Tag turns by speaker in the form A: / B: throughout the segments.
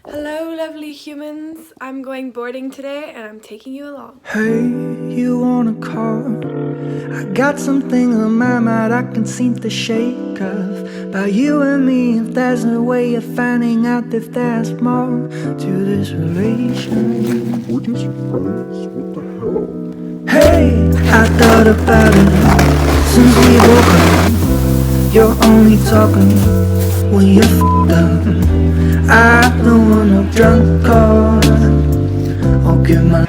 A: Hello, lovely humans. I'm going boarding today and I'm taking you along.
B: Hey, you want a car? I got something on my mind I can seem to shake off. About you and me, if there's a way of finding out if there's more to this relation. Hey, I thought about it since we woke up. You're only talking when you're f***ed up. I don't want no drunk call. I'll give my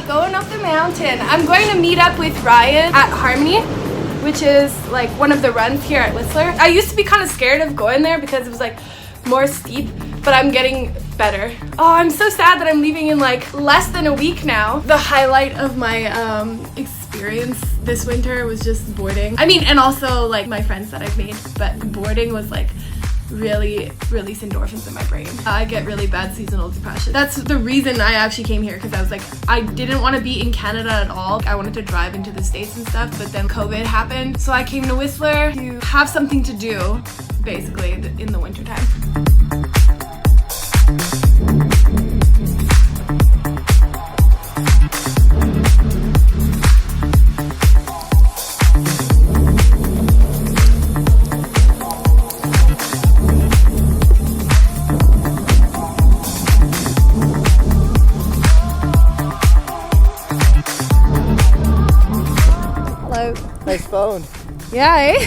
A: Going up the mountain. I'm going to meet up with Ryan at Harmony, which is like one of the runs here at Whistler. I used to be kind of scared of going there because it was like more steep, but I'm getting better. Oh, I'm so sad that I'm leaving in like less than a week now. The highlight of my experience this winter was just boarding. I mean, and also like my friends that I've made, but boarding was like really release endorphins in my brain. I get really bad seasonal depression. That's the reason I actually came here, because I was like, I didn't want to be in Canada at all. I wanted to drive into the States and stuff, but then COVID happened. So I came to Whistler to have something to do, basically, in the winter time.
C: Nice phone.
A: Yeah, eh?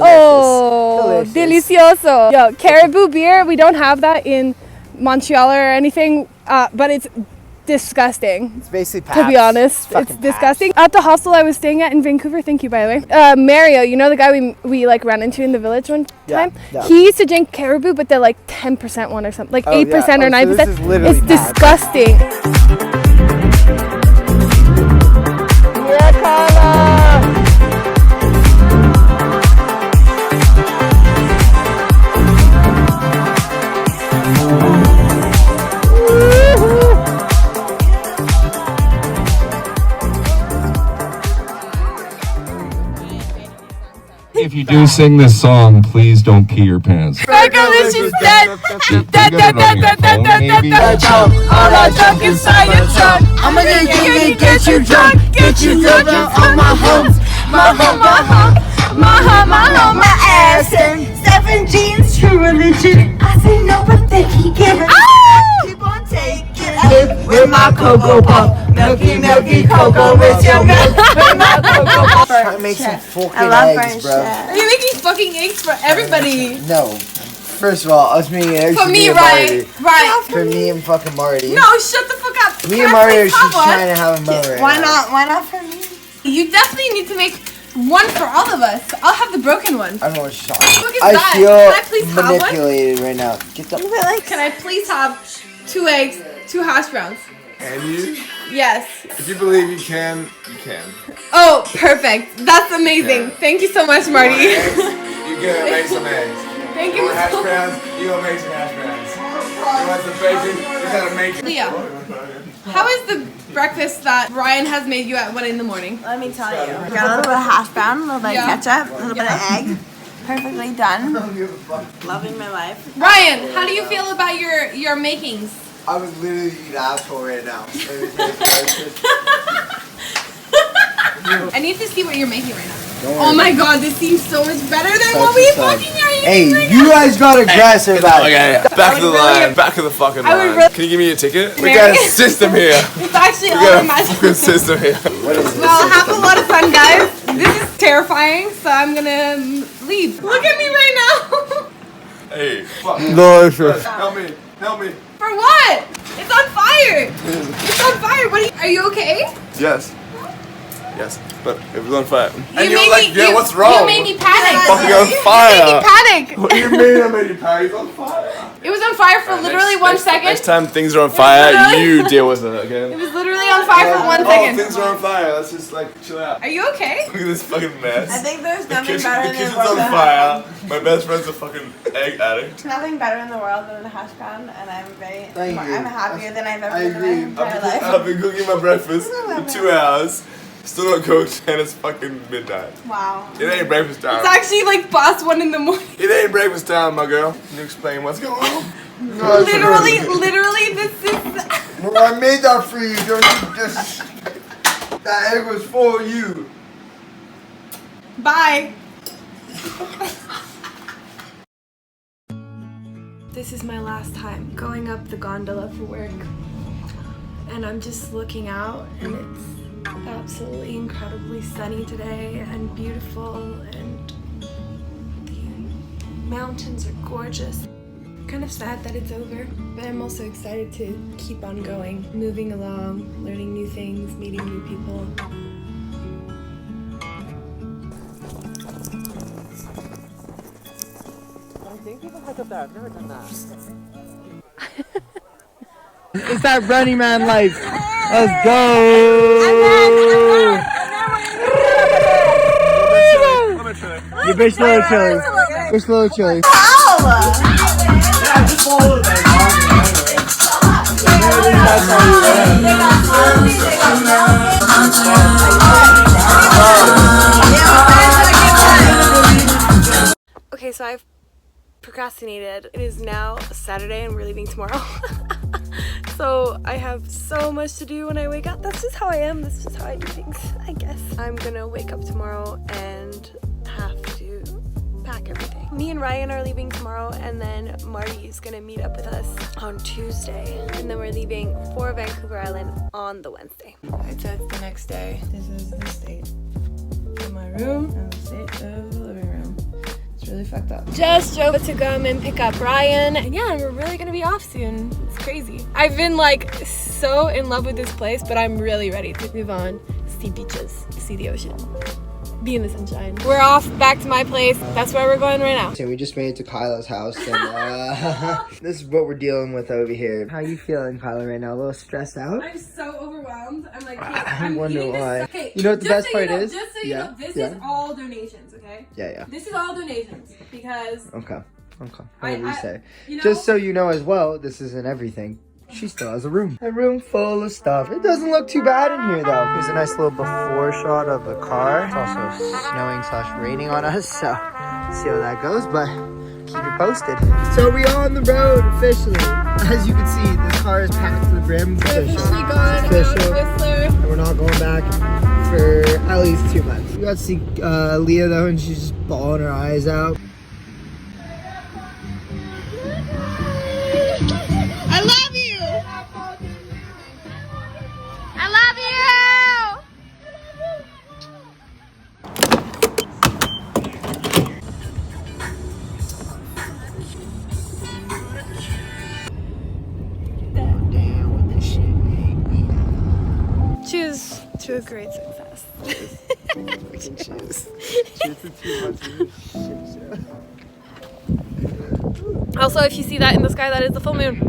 A: Oh, delicioso. Yo, caribou beer, we don't have that in Montreal or anything, but it's disgusting.
C: It's basically Pabst.
A: To be honest, it's disgusting. At the hostel I was staying at in Vancouver, thank you by the way, Mario, you know the guy we like ran into in the village one time?
C: Yeah.
A: He used to drink caribou, but they're like 10% one or something, like 8% or 9%.
C: So this is literally
A: it's disgusting.
C: Yeah, kaila!
D: If you do sing this song, please don't pee your pants.
A: Fergalicious dead.
C: All that junk inside your trunk. I'ma get you drunk, get you drunk on my home, my ass and 7 jeans, true religion. I say no, but they keep giving. Keep on taking it with my cocoa puff. Milky cocoa with your milk. With my cocoa puff. Try to make some fucking eggs, bro.
A: Are you making fucking eggs for everybody?
C: No. First of all, I was making eggs
A: for me, Ryan. Right.
C: For me and fucking Marty.
A: No, shut the fuck up.
C: Me and Marty are just trying to have a moment right
E: Why
C: now.
E: not? Why not for me?
A: You definitely need to make one for all of us. I'll have the broken one.
C: I don't know what you're talking
A: Look
C: about.
A: at that.
C: feel
A: Can I please have one?
C: manipulated right now. Get the
A: Can I please have 2 eggs, 2 hash browns?
F: Can you?
A: Yes.
F: If you believe you can, you can.
A: Oh, perfect. That's amazing.
F: Yeah.
A: Thank you so much, Marty.
F: Eggs, you gonna make some eggs.
A: Thank
F: You
A: you
F: want hash
A: so much.
F: browns, you gonna make some hash browns. You want some bacon, you gotta make it.
A: Leah, how is the breakfast that Ryan has made you at 1 in the morning?
E: Let me tell you. I got a little bit of hash brown, a little bit of ketchup, a little bit of egg. Perfectly done. Loving my life.
A: Ryan, how do you feel about your makings?
C: I would literally eat asshole right now.
A: I need to see what you're making right now. Oh my god, this seems so much better than what we fucking are eating
C: Hey,
A: right
C: you
A: now.
C: guys got aggressive about it.
F: Okay, back of the line, back of the fucking
A: I would
F: line.
A: really-
F: Can you give me a ticket? We got a system here.
A: It's actually
F: We
A: all
F: got
A: in
F: a
A: my
F: fucking system here.
C: What is this?
A: Well, have a lot of fun, guys. This is terrifying, so I'm gonna leave. Look at me right now.
F: Hey, fuck.
B: No, sure.
F: Help me. Help me.
A: For what? It's on fire. It's on fire. Are you okay?
F: Yes. Yes, but it was on fire. And
A: You
F: you're
A: made
F: like,
A: me,
F: yeah,
A: you,
F: what's wrong?
A: You made me panic.
F: Fucking on
A: You made
F: fire.
A: me panic.
F: What do you mean I made you panic? It's on fire.
A: It was on fire for literally 1 second.
F: Next time things are on fire, you deal with it, okay?
A: It was literally on fire for 1
F: Oh,
A: second.
F: things are on fire. Let's just like chill out.
A: Are you okay?
F: Look at this fucking mess.
E: I think there's
F: The
E: nothing
F: kitchen,
E: better
F: the
E: in the
F: kitchen's
E: world.
F: on fire. My best friend's a fucking egg addict.
E: Nothing better in the world than a hash brown, and I'm
B: Thank you.
E: I'm happier than I've ever
B: I
E: been in my
B: agree.
E: entire life.
F: I've been cooking my breakfast for 2 hours. Still not cooked, and it's fucking midnight.
E: Wow.
F: It ain't breakfast time.
A: It's actually like past 1 in the morning.
F: It ain't breakfast time, my girl. Can you explain what's going on?
A: Literally, this is.
B: Well, I made that for you. Don't you just... That egg was for you.
A: Bye. This is my last time going up the gondola for work. And I'm just looking out, and it's absolutely incredibly sunny today and beautiful, and the mountains are gorgeous. Kind of sad that it's over, but I'm also excited to keep on going, moving along, learning new things, meeting new people.
B: It's that Running Man life. Let's go. Your bitch little chili. Bitch little chili.
A: Okay, so I've procrastinated. It is now Saturday and we're leaving tomorrow. So I have so much to do when I wake up. That's just how I am. That's just how I do things, I guess. I'm gonna wake up tomorrow and have to pack everything. Me and Ryan are leaving tomorrow, and then Marty is gonna meet up with us on Tuesday. And then we're leaving for Vancouver Island on the Wednesday. Alright, so it's the next day. This is the state of my room and the state of the living room. It's really fucked up. Just drove to come and pick up Ryan. And yeah, we're really gonna be off soon. It's crazy. I've been like so in love with this place, but I'm really ready to move on, see beaches, see the ocean, be in the sunshine. We're off back to my place. That's where we're going right now.
B: So we just made it to Kaila's house, and this is what we're dealing with over here. How you feeling, Kaila, right now? A little stressed out?
A: I'm so overwhelmed. I'm like,
B: I wonder
A: eating this-
B: why.
A: Okay,
B: You know what the
A: just
B: best
A: so you
B: part
A: know,
B: is?
A: Just so you
B: Yeah,
A: know, this
B: yeah.
A: is all donations, okay?
B: Yeah.
A: This is all donations because
B: Okay. What
A: I-
B: did we say?
A: you know-
B: Just so you know as well, this isn't everything. She still has a room. A room full of stuff. It doesn't look too bad in here though. Here's a nice little before shot of the car. It's also snowing/raining on us, so see how that goes, but keep it posted. So we are on the road officially. As you can see, this car is packed to the brim. It's official.
A: officially gone
B: It's official.
A: out Whistler.
B: And we're not going back for at least 2 months. We got to see Leah though, and she's just bawling her eyes out.
A: I love you. I love you. Cheers to a great success.
B: Fucking cheers. Cheers to 2 months of this shit show.
A: Also, if you see that in the sky, that is the full moon.